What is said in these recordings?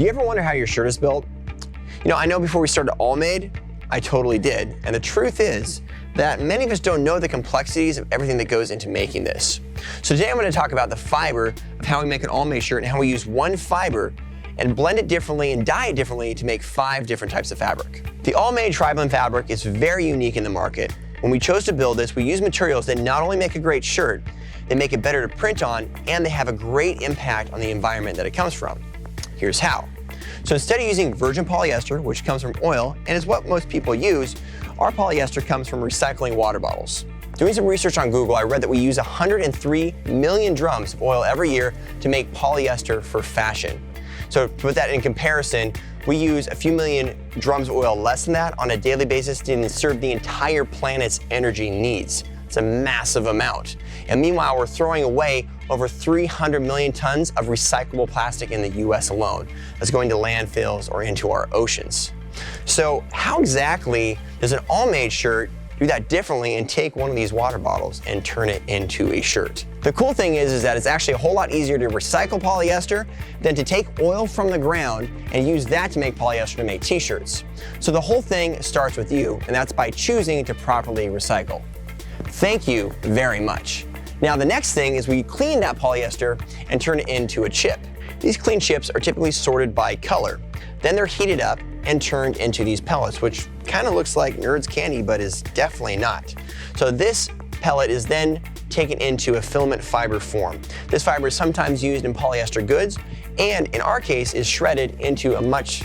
Do you ever wonder how your shirt is built? I know before we started Allmade, I totally did. And the truth is that many of us don't know the complexities of everything that goes into making this. So today I'm going to talk about the fiber of how we make an Allmade shirt and how we use one fiber and blend it differently and dye it differently to make 5 different types of fabric. The Allmade tri-blend fabric is very unique in the market. When we chose to build this, we use materials that not only make a great shirt, they make it better to print on, and they have a great impact on the environment that it comes from. Here's how. So instead of using virgin polyester, which comes from oil and is what most people use, our polyester comes from recycling water bottles. Doing some research on Google, I read that we use 103 million drums of oil every year to make polyester for fashion. So to put that in comparison, we use a few million drums of oil less than that on a daily basis to serve the entire planet's energy needs. It's a massive amount. And meanwhile, we're throwing away over 300 million tons of recyclable plastic in the US alone that's going to landfills or into our oceans. So how exactly does an Allmade shirt do that differently and take one of these water bottles and turn it into a shirt? The cool thing is that it's actually a whole lot easier to recycle polyester than to take oil from the ground and use that to make polyester to make t-shirts. So the whole thing starts with you, and that's by choosing to properly recycle. Thank you very much. Now the next thing is we clean that polyester and turn it into a chip. These clean chips are typically sorted by color. Then they're heated up and turned into these pellets, which kind of looks like Nerds candy, but is definitely not. So this pellet is then taken into a filament fiber form. This fiber is sometimes used in polyester goods, and in our case is shredded into a much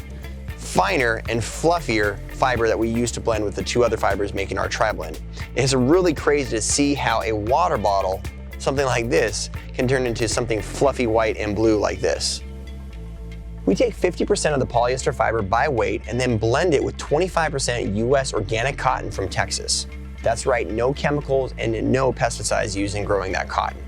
finer and fluffier fiber that we use to blend with the 2 other fibers making our tri-blend. It's really crazy to see how a water bottle, something like this, can turn into something fluffy white and blue like this. We take 50% of the polyester fiber by weight and then blend it with 25% US organic cotton from Texas. That's right, no chemicals and no pesticides used in growing that cotton.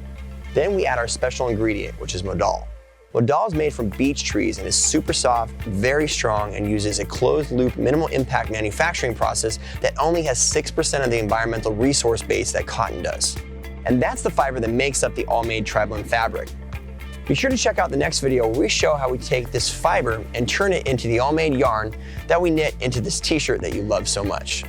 Then we add our special ingredient, which is modal. Modal is made from beech trees and is super soft, very strong, and uses a closed-loop, minimal impact manufacturing process that only has 6% of the environmental resource base that cotton does. And that's the fiber that makes up the Allmade tri-blend fabric. Be sure to check out the next video where we show how we take this fiber and turn it into the Allmade yarn that we knit into this t-shirt that you love so much.